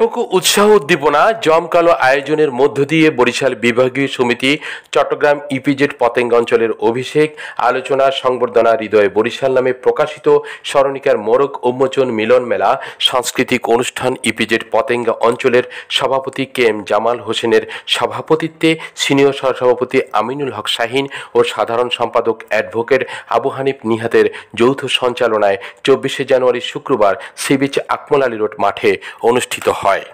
ব্যাপক উৎসাহ উদ্দীপনা জমকালো আয়োজনের মধ্য দিয়ে বরিশাল বিভাগীয় সমিতি চট্টগ্রাম ইপিজেড পতেঙ্গা অঞ্চলের অভিষেক আলোচনা সংবর্ধনা হৃদয়ে বরিশাল নামে প্রকাশিত স্মরণিকার মোড়ক উন্মোচন মিলন মেলা সাংস্কৃতিক অনুষ্ঠান ইপিজেড পতেঙ্গা অঞ্চলের সভাপতি কে এম জামাল হোসেনের সভাপতিত্বে সিনিয়র সহসভাপতি আমিনুল হক শাহিন ও সাধারণ সম্পাদক অ্যাডভোকেট আবু হানিফ নিহাতের যৌথ সঞ্চালনায় 24শে জানুয়ারি শুক্রবার sea beach Akmal Ali road মাঠে অনুষ্ঠিত হয়।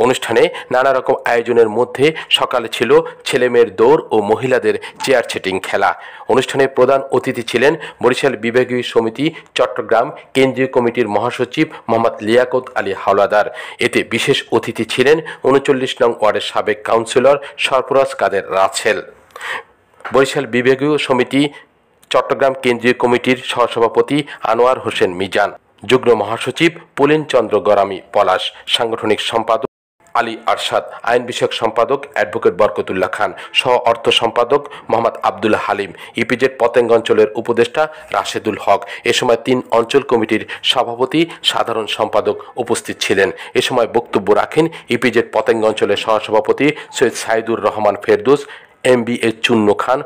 অনুষ্ঠানে নানা রকম আয়োজনের মধ্যে সকালে ছিল ছেলেমেয়ের দৌড় ও মহিলাদের চেয়ার সেটিং খেলা। অনুষ্ঠানে প্রধান অতিথি ছিলেন বরিশাল বিভাগীয় সমিতি চট্টগ্রাম কেন্দ্রীয় কমিটির মহাসচিব মোহাম্মদ লিয়াকত আলী হাওলাদার। এতে বিশেষ অতিথি ছিলেন 39 নং ওয়ার্ডের সাবেক কাউন্সিলর সরফরাজ কাদের রাছেল। বরিশাল বিভাগীয় সমিতি চট্টগ্রাম কেন্দ্রীয় কমিটির সহসভাপতি আনোয়ার হোসেন মিজান, যুগ্ম মহাসচিব পুলিন চন্দ্র গরামী পলাশ, সাংগঠনিক সম্পাদক আলী আরশাদ, আইন বিষয়ক সম্পাদক অ্যাডভোকেট বরকতুল্লাহ খান, সহ অর্থ সম্পাদক মোহাম্মদ আব্দুল হালিম, ইপিজেড পতেঙ্গা অঞ্চলের উপদেষ্টা রাশেদুল হক। এ সময় 3 অঞ্চল কমিটির সভাপতি সাধারণ সম্পাদক উপস্থিত ছিলেন। এ সময় বক্তব্য রাখেন ইপিজেড পতেঙ্গা অঞ্চলের সহসভাপতি সৈয়দ সাইদুর রহমান ফেরদৌস, MBA চুন্নু খান,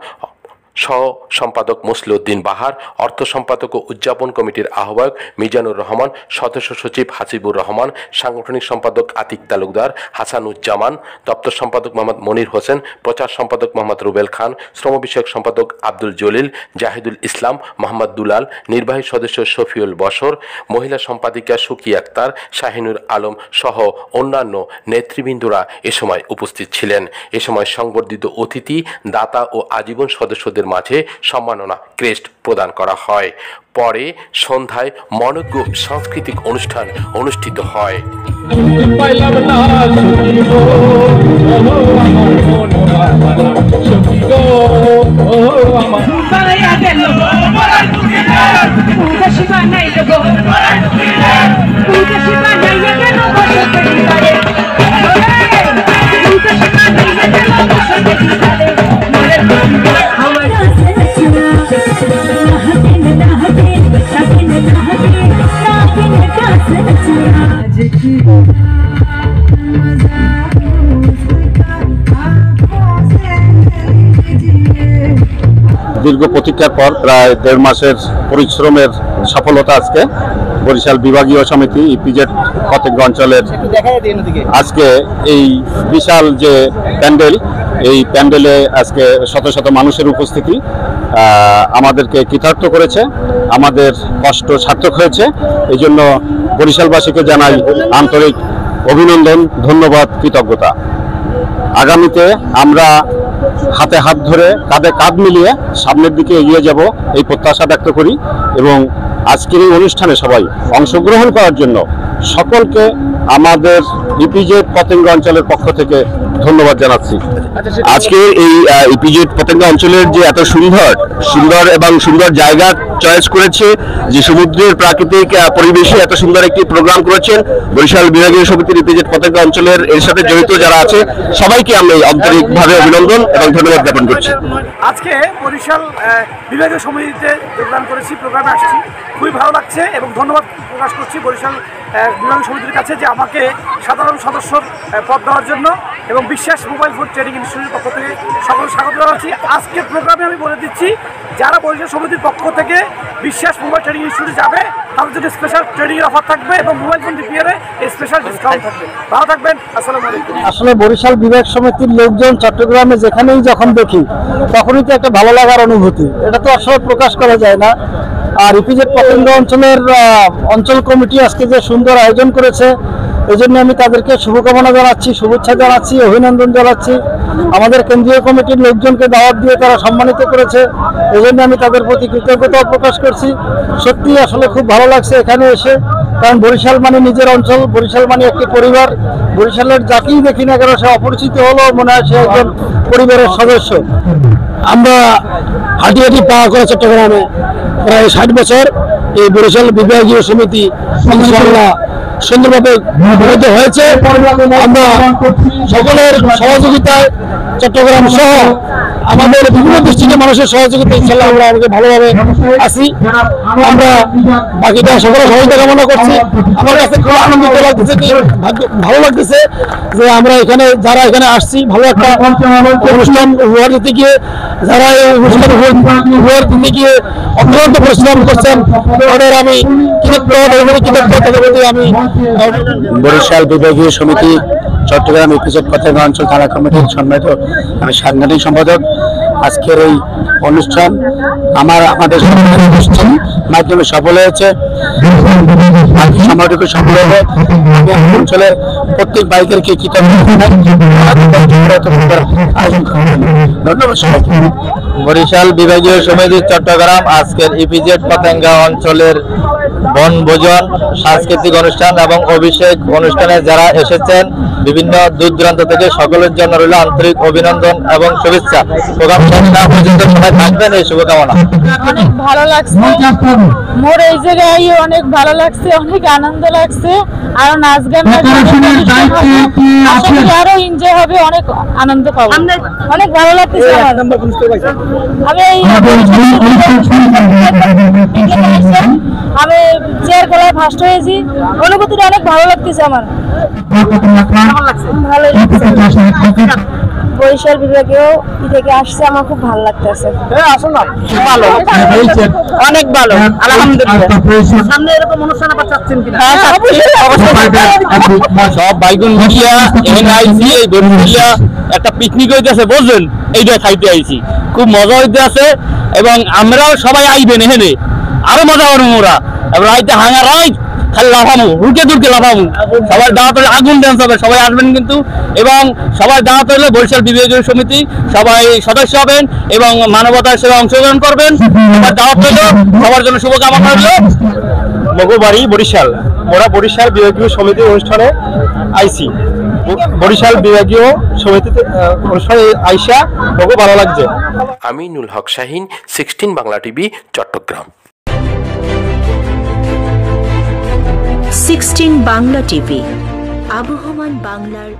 সহ সম্পাদক মুসলিউদ্দিন বাহার, অর্থ সম্পাদক ও উদযাপন কমিটির আহ্বায়ক মিজানুর রহমান, সদস্য সচিব হাসিবুর রহমান, সাংগঠনিক সম্পাদক আতিক তালুকদার, হাসানুজ্জামান, দপ্তর সম্পাদক মোহাম্মদ মনির হোসেন, প্রচার সম্পাদক মোহাম্মদ রুবেল খান, শ্রম বিষয়ক সম্পাদক আব্দুল জলিল, জাহিদুল ইসলাম, মোহাম্মদ দুলাল, নির্বাহী সদস্য শফিউল বশর, মহিলা সম্পাদিকা সুকি আক্তার, শাহিনুর আলম সহ অন্যান্য নেতৃবৃন্দরা এ সময় উপস্থিত ছিলেন। এ সময় সংবর্ধিত অতিথি, দাতা ও আজীবন সদস্যদের মাঝে সম্মাননা ক্রেস্ট প্রদান করা হয়। পরে সন্ধ্যায় মনোজ্ঞ সাংস্কৃতিক অনুষ্ঠান অনুষ্ঠিত হয়। দীর্ঘ প্রতীক্ষার পর প্রায় 1.5 মাসের পরিশ্রমের সফলতা আজকে বরিশাল বিভাগীয় সমিতি ইপিজেড পতেঙ্গা অঞ্চলের আজকে এই বিশাল যে প্যান্ডেল, এই প্যান্ডেলে আজকে শত শত মানুষের উপস্থিতি আমাদেরকে কৃতার্থ করেছে, আমাদের কষ্ট সার্থক হয়েছে। এই জন্য বরিশালবাসীকে জানাই আন্তরিক অভিনন্দন, ধন্যবাদ, কৃতজ্ঞতা। আগামীতে আমরা হাতে হাত ধরে কাঁধে কাঁধ মিলিয়ে সামনের দিকে এগিয়ে যাব এই প্রত্যাশা ব্যক্ত করি এবং আজকের এই অনুষ্ঠানে সবাই অংশগ্রহণ করার জন্য সকলকে আমাদের ইপিজেড পতেঙ্গা অঞ্চলের পক্ষ থেকে ধন্যবাদ জানাচ্ছি। আজকে এই ইপিজেড পতেঙ্গা অঞ্চলের যে এত সুন্দর এবং সুন্দর জায়গা চয়েস করেছে, যে সমুদ্রের প্রাকৃতিক পরিবেশে এত সুন্দর একটি প্রোগ্রাম করেছেন বরিশাল বিভাগীয় সমিতির ইপিজেড পতেঙ্গা অঞ্চলের এর সাথে জড়িত যারা আছে সবাইকে আমি আন্তরিকভাবে অভিনন্দন এবং ধন্যবাদ জ্ঞাপন করছি। আজকে বরিশাল বিভাগীয় সমিতিতে যোগদান করেছি, প্রোগ্রামে আসছি, খুবই ভালো লাগছে এবং ধন্যবাদ প্রকাশ করছি বরিশাল বিভাগীয় সমিতির কাছে যে আমাকে সাধারণ সদস্যর পদ দেওয়ার জন্য এবং বিশ্বাস মোবাইল ফোন ট্রেনিং ইনস্টিটিউটের পক্ষ থেকে সকল স্বাগত জানাচ্ছি। আজকের প্রোগ্রামে আমি বলে দিচ্ছি, যারা বরিশাল সমিতির পক্ষ থেকে বিশ্বাস মোবাইল ট্রেনিং ইনস্টিটিউটে যাবে তাদের জন্য স্পেশাল ট্রেনিংয়ের অফার থাকবে এবং মোবাইল ফোন রিপেয়ারে স্পেশাল ডিসকাউন্ট থাকবে। ভালো থাকবেন, আসসালামু আলাইকুম। আসলে বরিশাল বিভাগ সমিতির লোকজন চট্টগ্রামে যেখানেই যখন দেখি তখনই তো একটা ভালো লাগার অনুভূতি, এটা তো আসলে প্রকাশ করা যায় না। আর ইপিজেড পতেঙ্গা অঞ্চলের অঞ্চল কমিটি আজকে যে সুন্দর আয়োজন করেছে, এই জন্য আমি তাদেরকে শুভকামনা জানাচ্ছি, শুভেচ্ছা জানাচ্ছি, অভিনন্দন জানাচ্ছি। আমাদের কেন্দ্রীয় কমিটির লোকজনকে দাওয়াত দিয়ে তারা সম্মানিত করেছে, এই জন্য আমি তাদের প্রতি কৃতজ্ঞতা প্রকাশ করছি। সত্যি আসলে খুব ভালো লাগছে এখানে এসে, কারণ বরিশাল মানে নিজের অঞ্চল, বরিশাল মানে একটি পরিবার। বরিশালের যাকেই দেখি না কেন সে অপরিচিত হলেও মনে হয় সে একজন পরিবারের সদস্য। আমরা হাঁটি হাঁটি পাওয়া করে চট্টগ্রামে প্রায় 60 বছর এই বরিশাল বিভাগীয় সমিতি ইনশাআল্লাহ সুন্দরভাবে গঠিত হয়েছে। আমরা সকলের সহযোগিতায় চট্টগ্রাম সহ আমাদের বিভিন্ন ডিস্ট্রিক্টের মানুষের সহযোগিতা ইনশাআল্লাহ আমরা আমাকে ভালোভাবে আছি। আমরা বাকিটা সকলে সহযোগিতা কামনা করছি। আমার কাছে খুব আনন্দিত লাগতেছে, ভালো লাগতেছে যে আমরা এখানে যারা এখানে আসছি ভালো একটা অনুষ্ঠান উপহার দিতে গিয়ে, যারা এই অনুষ্ঠান উপহার দিতে গিয়ে অত্যন্ত পরিশ্রম করছেন তাদের আমি আমি বরিশাল বিভাগীয় সমিতি চট্টগ্রাম ইপিজেড পতেঙ্গা অঞ্চল থানা কমিটির সম্মানিত আমি সাংগঠনিক সম্পাদক। আজকের এই অনুষ্ঠান আমাদের মাধ্যমে সফল হয়েছে, সময়টুকু সফল হবে। আমি অঞ্চলের প্রত্যেক বাইকারকে ধন্যবাদ সবাইকে। বরিশাল বিভাগীয় সমিতি চট্টগ্রাম আজকের ইপিজেড পতেঙ্গা অঞ্চলের বনভোজন, সাংস্কৃতিক অনুষ্ঠান এবং অভিষেক অনুষ্ঠানে যারা এসেছেন বিভিন্ন দূর দূরান্ত থেকে সকলের জন্য রইল আন্তরিক অভিনন্দন এবং শুভেচ্ছা। প্রোগ্রাম শেষ না পর্যন্ত সবাই থাকবেন এই শুভকামনা। অনেক ভালো লাগছে, মোর এই জায়গায় অনেক ভালো লাগছে, অনেক আনন্দ লাগছে। আরো নাচ গান আরো এনজয় হবে, অনেক আনন্দ পাবো, অনেক ভালো লাগতেছে। আমি চেয়ার খেলায় ফার্স্ট হয়েছি, অনুভূতিটা অনেক ভালো লাগতেছে আমার। ভালো লাগছে, বরিশাল বিভাগীয় থেকে আসছে, আমার খুব ভালো লাগতেছে। ভালো, অনেক ভালো, আলহামদুলিল্লাহ। সামনে এরকম অনুষ্ঠান আবার চাচ্ছেন কিনা? সব বাইগুন মিডিয়া এখানে আইছি, এই বরিশালিয়া একটা পিকনিক হইতেছে বুঝলেন, এইটা খাইতে আইছি, খুব মজা হইতে আছে এবং আমরাও সবাই আইবেন এখানে, আরো মজা করবো ওরা। এবার রাইতে হাঙা রাইট খালি লাফামু, রুকে দুর্কে লাফামু। সবার দাওয়াত হলে আগুন ড্যান্স হবে, সবাই আসবেন কিন্তু। এবং সবার দাওয়াত হলে বরিশাল বিভাগীয় সমিতি সবাই সদস্য হবেন এবং মানবতার সেবা অংশগ্রহণ করবেন। সবার দাওয়াত হলো, সবার জন্য শুভকামনা হলো। মগবাড়ি বরিশাল, ওরা বরিশাল বিভাগীয় সমিতি অনুষ্ঠানে আইসি, বরিশাল বিভাগীয় সমিতিতে অনুষ্ঠানে আইসা খুব ভালো লাগছে। আমিনুল হক শাহিন, 16 বাংলা টিভি, চট্টগ্রাম। 16 বাংলা টিভি, আবহমান বাংলার